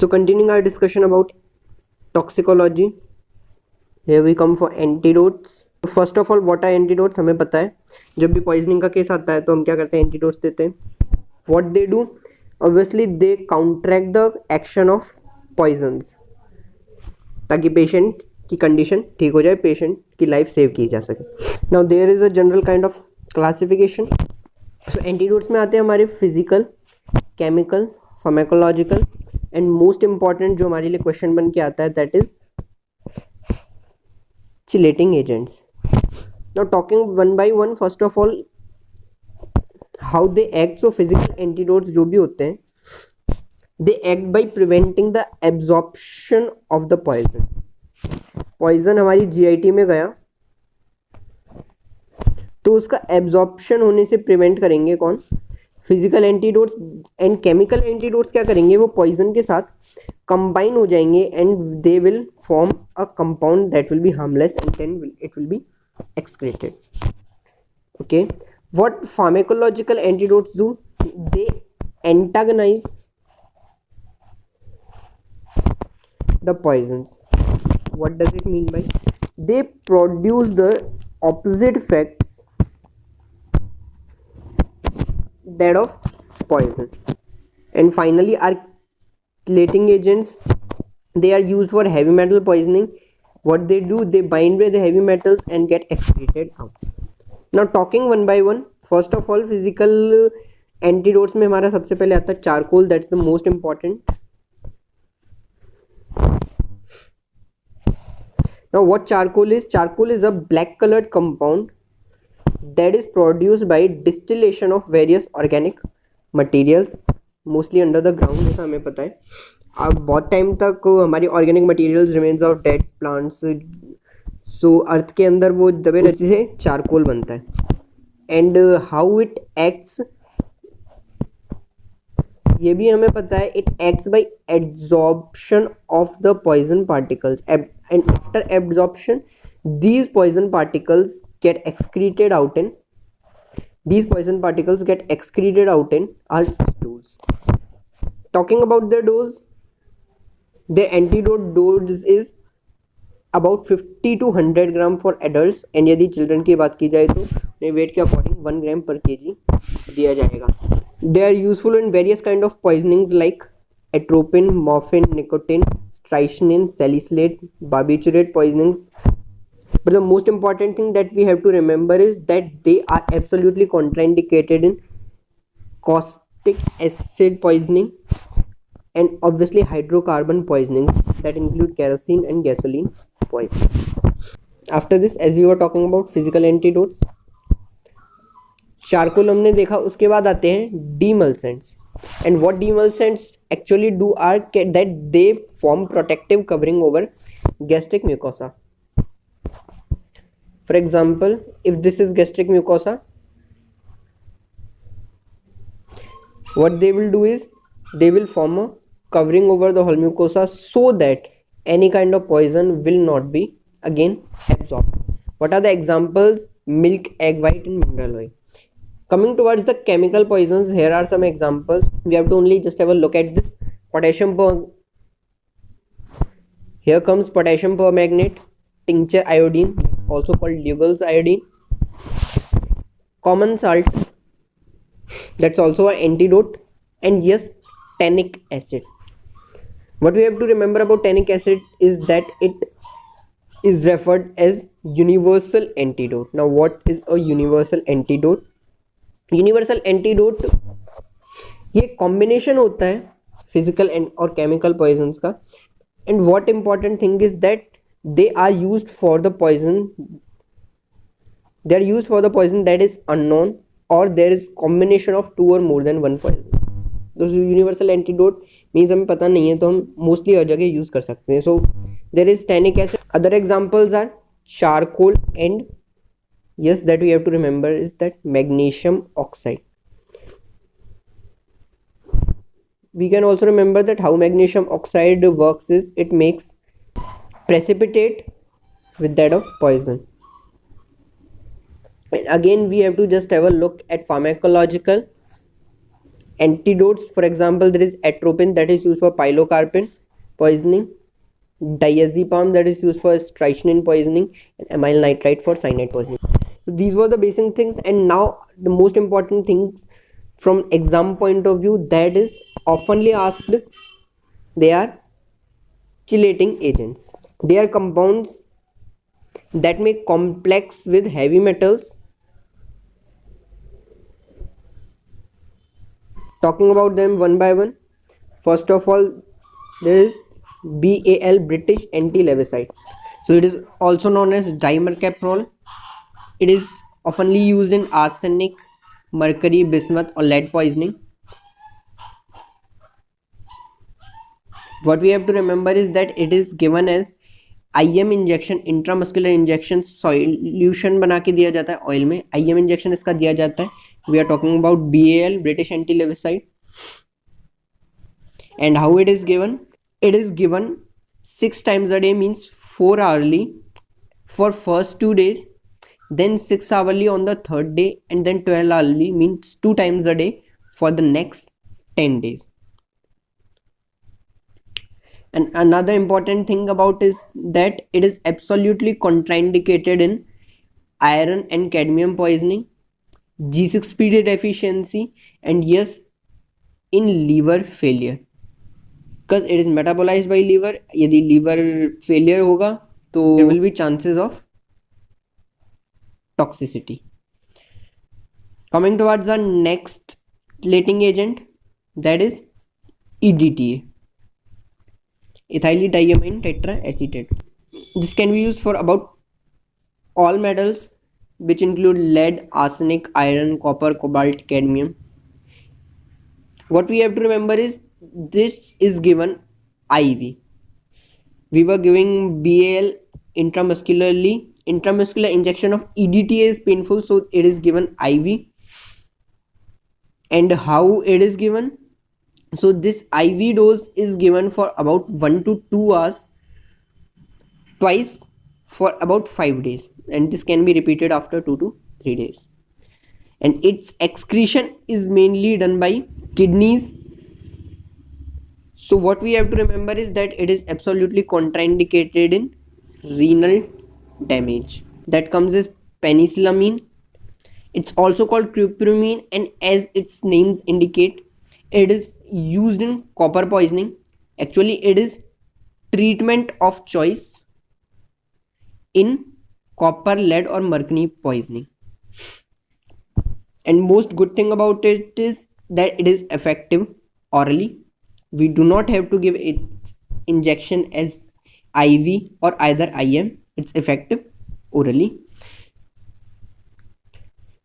So continuing our discussion about toxicology, here we come for antidotes. First of all, what are antidotes? हमें पता है जब भी poisoning का केस आता है तो हम क्या करते हैं, एंटीडोट्स देते हैं. What they do? Obviously they counteract the action of poisons ताकि पेशेंट की कंडीशन ठीक हो जाए, पेशेंट की लाइफ सेव की जा सके. Now there is a general kind of classification. So antidotes में आते हैं हमारे physical, chemical, pharmacological and most important जो हमारे लिए क्वेश्चन बन के आता है that is chelating agents. Now talking one by one, first of all how they act. So physical antidotes जो भी होते हैं they act by preventing the absorption of the poison. Poison हमारी जीआईटी में गया तो उसका एब्जॉर्प्शन होने से प्रिवेंट करेंगे कौन? Physical antidotes. And chemical antidotes क्या करेंगे, वो पॉइजन के साथ कंबाइन हो जाएंगे and they will form a compound that will be harmless and then it will be excreted. Okay, what pharmacological antidotes do? They antagonize the poisons. What does it mean by? They produce the opposite effects that of poison. And finally, our chelating agents, they are used for heavy metal poisoning. What they do, they bind with the heavy metals and get excreted out. Now talking one by one, first of all physical antidotes में हमारा सबसे पहले आता है charcoal. That's the most important. Now what charcoal is? Charcoal is a black colored compound that is produced by distillation of various organic materials, mostly under the ground. जैसा हमें पता है अब बहुत टाइम तक हमारी organic materials remains of dead plants, so earth के अंदर वो दबे रहने से चारकोल बनता है. एंड हाउ इट एक्ट्स, ये भी हमें पता है. It acts by absorption of the poison particles and after absorption these poison particles get excreted out in our stools. Talking about the dose, the antidote dose is about 50 to 100 gram for adults and यदि children की बात की जाए तो उन्हें weight के according 1 gram per kg दिया जाएगा. They are useful in various kind of poisonings like atropine, morphine, nicotine, strychnine, salicylate, barbiturate poisonings. But the most important thing that we have to remember is that they are absolutely contraindicated in caustic acid poisoning and obviously hydrocarbon poisonings that include kerosene and gasoline poisoning. After this, as we were talking about physical antidotes, charcoal हमने देखा. उसके बाद आते हैं demulcents. And what demulcents actually do are that they form protective covering over gastric mucosa. For example, if this is gastric mucosa, what they will do is they will form a covering over the whole mucosa so that any kind of poison will not be again absorbed. What are the examples? Milk, egg white and mineral oil. Coming towards the chemical poisons, here are some examples. We have to only just have a look at this. Here comes potassium permanganate, tincture iodine, also called Lugol's iodine. Common salt, that's also an antidote. And yes, tannic acid. What we have to remember about tannic acid is that it is referred as universal antidote. Now what is a universal antidote? Universal antidote ये combination होता है physical and और chemical poisons का. And what important thing is that they are used for the poison that is unknown or there is combination of two or more than one poison. तो universal antidote means हमें पता नहीं है तो हम mostly हर जगह use कर सकते हैं. So there is tannic acid. Other examples are charcoal and yes, that we have to remember is that magnesium oxide. We can also remember that how magnesium oxide works is it makes precipitate with that of poison. And again we have to just have a look at pharmacological Antidotes, for example, there is atropine that is used for pilocarpine poisoning, diazepam that is used for strychnine poisoning, and amyl nitrite for cyanide poisoning. So these were the basic things, and now the most important things from exam point of view that is oftenly asked, they are chelating agents. They are compounds that make complex with heavy metals. Talking about them one by one, first of all, there is BAL, British anti-levisite. So it is also known as dimercaprol. It is oftenly used in arsenic, mercury, bismuth, or lead poisoning. What we have to remember is that it is given as IM injection, intramuscular injection solution बना के दिया जाता है oil में. IM injection इसका दिया जाता है. We are talking about BAL, British anti Lewisite. And how it is given? It is given 6 times a day, means 4 hourly for first 2 days, then 6 hourly on the third day, and then 12 hourly, means 2 times a day for the next 10 days. And another important thing about is that it is absolutely contraindicated in iron and cadmium poisoning, G6PD deficiency, and yes, in liver failure, because it is metabolized by liver. यदि liver failure होगा तो there will be chances of toxicity. Coming towards the next chelating agent, that is EDTA, ethyl diamine tetraacetate. This can be used for about all metals, which include lead, arsenic, iron, copper, cobalt, cadmium. What we have to remember is this is given IV. We were giving BAL intramuscularly. Intramuscular injection of EDTA is painful, so it is given IV. And how it is given? So this IV dose is given for about 1 to 2 hours, twice for about 5 days, and this can be repeated after 2 to 3 days. And its excretion is mainly done by kidneys. So what we have to remember is that it is absolutely contraindicated in renal damage. That comes as penicillamine. It's also called cuprimine, and as its names indicate, it is used in copper poisoning. Actually, it is treatment of choice in copper, lead, or mercury poisoning. And most good thing about it is that it is effective orally. We do not have to give its injection as IV or either IM. It's effective orally.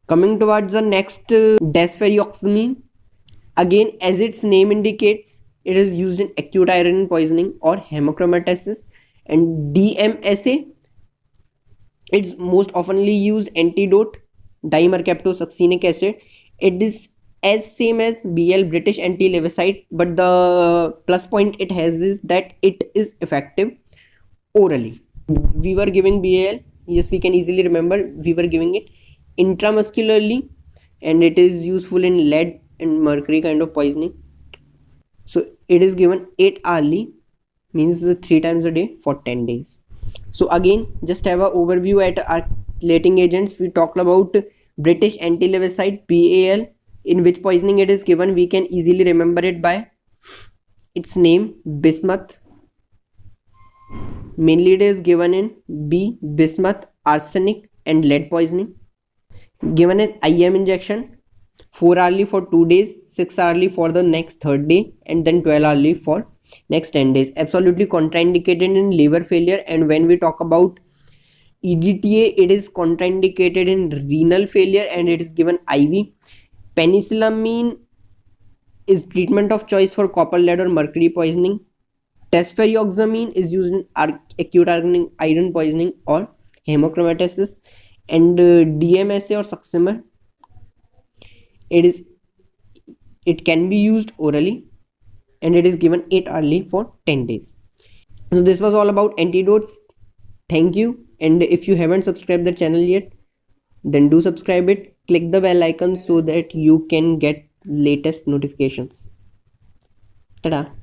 Coming towards the next, desferrioxamine. Again, as its name indicates, it is used in acute iron poisoning or hemochromatosis. And DMSA, it's most oftenly used antidote, dimercaptosuccinic acid. It is as same as BL, British anti-levisite, but the plus point it has is that it is effective orally. We were giving BAL, yes, we can easily remember, we were giving it intramuscularly, and it is useful in lead and mercury kind of poisoning. So it is given 8 hourly, means 3 times a day for 10 days. So again, just have an overview at our chelating agents. We talked about British anti-levisite, BAL. In which poisoning it is given, we can easily remember it by its name, bismuth. Mainly it is given in B, bismuth, arsenic, and lead poisoning. Given as IM injection, 4 hourly for 2 days, 6 hourly for the next third day, and then 12 hourly for next 10 days. Absolutely contraindicated in liver failure. And when we talk about EDTA, it is contraindicated in renal failure, and it is given IV. Penicillamine is treatment of choice for copper, lead, or mercury poisoning. Desferrioxamine is used in acute iron poisoning or hemochromatosis. And DMSA or Succimer, it can be used orally, and it is given 8 hourly for 10 days. So this was all about antidotes. Thank you. And if you haven't subscribed the channel yet, then do subscribe it. Click the bell icon so that you can get latest notifications. Ta-da!